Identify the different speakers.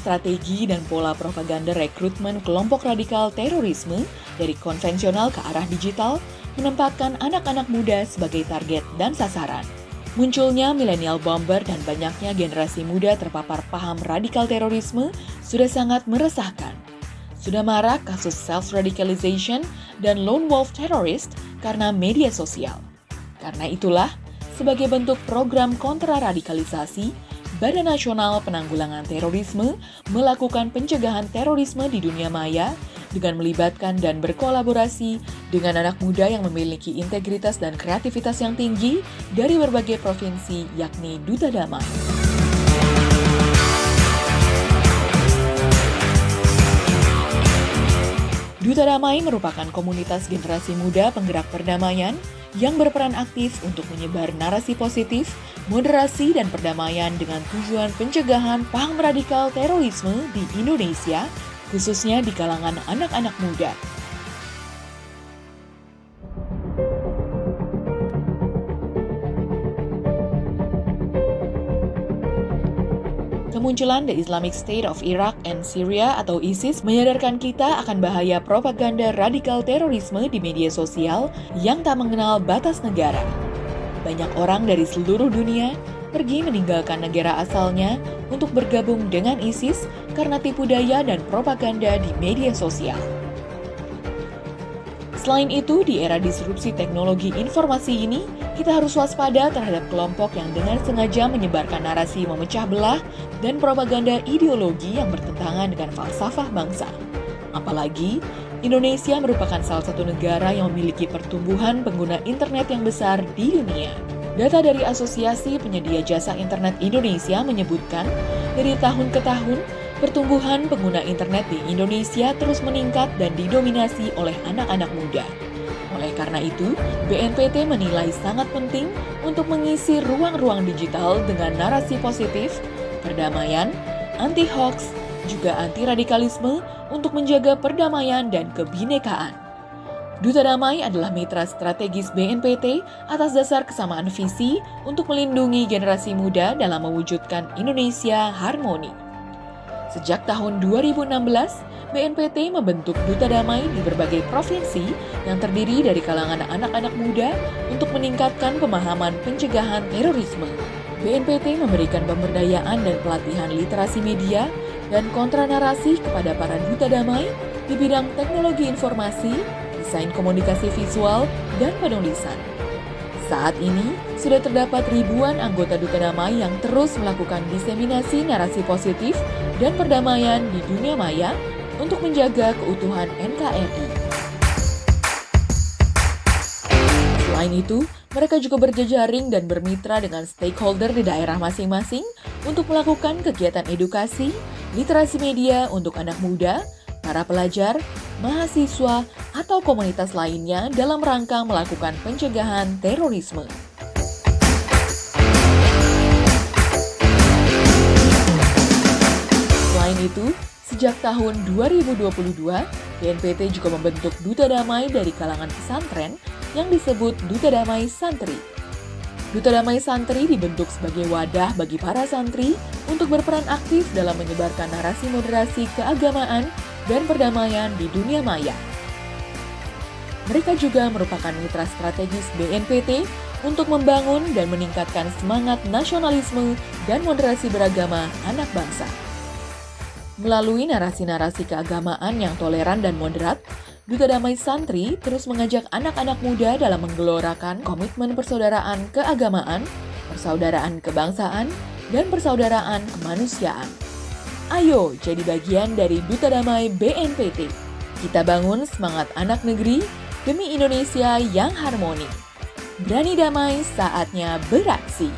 Speaker 1: strategi dan pola propaganda rekrutmen kelompok radikal terorisme dari konvensional ke arah digital menempatkan anak-anak muda sebagai target dan sasaran. Munculnya millennial bomber dan banyaknya generasi muda terpapar paham radikal terorisme sudah sangat meresahkan. Sudah marak kasus self-radicalization dan lone wolf terrorist karena media sosial. Karena itulah, sebagai bentuk program kontraradikalisasi, Badan Nasional Penanggulangan Terorisme melakukan pencegahan terorisme di dunia maya dengan melibatkan dan berkolaborasi dengan anak muda yang memiliki integritas dan kreativitas yang tinggi dari berbagai provinsi, yakni Duta Damai. Duta Damai merupakan komunitas generasi muda penggerak perdamaian yang berperan aktif untuk menyebar narasi positif, moderasi, dan perdamaian dengan tujuan pencegahan paham radikal terorisme di Indonesia, khususnya di kalangan anak-anak muda. Kemunculan The Islamic State of Iraq and Syria atau ISIS menyadarkan kita akan bahaya propaganda radikal terorisme di media sosial yang tak mengenal batas negara. Banyak orang dari seluruh dunia pergi meninggalkan negara asalnya untuk bergabung dengan ISIS karena tipu daya dan propaganda di media sosial. Selain itu, di era disrupsi teknologi informasi ini, kita harus waspada terhadap kelompok yang dengan sengaja menyebarkan narasi memecah belah dan propaganda ideologi yang bertentangan dengan falsafah bangsa. Apalagi, Indonesia merupakan salah satu negara yang memiliki pertumbuhan pengguna internet yang besar di dunia. Data dari Asosiasi Penyedia Jasa Internet Indonesia menyebutkan, dari tahun ke tahun, pertumbuhan pengguna internet di Indonesia terus meningkat dan didominasi oleh anak-anak muda. Oleh karena itu, BNPT menilai sangat penting untuk mengisi ruang-ruang digital dengan narasi positif, perdamaian, anti-hoax, juga anti-radikalisme untuk menjaga perdamaian dan kebinekaan. Duta Damai adalah mitra strategis BNPT atas dasar kesamaan visi untuk melindungi generasi muda dalam mewujudkan Indonesia harmoni. Sejak tahun 2016, BNPT membentuk Duta Damai di berbagai provinsi yang terdiri dari kalangan anak-anak muda untuk meningkatkan pemahaman pencegahan terorisme. BNPT memberikan pemberdayaan dan pelatihan literasi media dan kontranarasi kepada para Duta Damai di bidang teknologi informasi, desain komunikasi visual, dan penulisan. Saat ini, sudah terdapat ribuan anggota Duta Damai yang terus melakukan diseminasi narasi positif dan perdamaian di dunia maya untuk menjaga keutuhan NKRI. Selain itu, mereka juga berjejaring dan bermitra dengan stakeholder di daerah masing-masing untuk melakukan kegiatan edukasi, literasi media untuk anak muda, para pelajar, mahasiswa, atau komunitas lainnya dalam rangka melakukan pencegahan terorisme. Selain itu, sejak tahun 2022, BNPT juga membentuk Duta Damai dari kalangan pesantren yang disebut Duta Damai Santri. Duta Damai Santri dibentuk sebagai wadah bagi para santri untuk berperan aktif dalam menyebarkan narasi moderasi keagamaan dan perdamaian di dunia maya. Mereka juga merupakan mitra strategis BNPT untuk membangun dan meningkatkan semangat nasionalisme dan moderasi beragama anak bangsa. Melalui narasi-narasi keagamaan yang toleran dan moderat, Duta Damai Santri terus mengajak anak-anak muda dalam menggelorakan komitmen persaudaraan keagamaan, persaudaraan kebangsaan, dan persaudaraan kemanusiaan. Ayo jadi bagian dari Duta Damai BNPT. Kita bangun semangat anak negeri demi Indonesia yang harmoni. Berani damai, saatnya beraksi.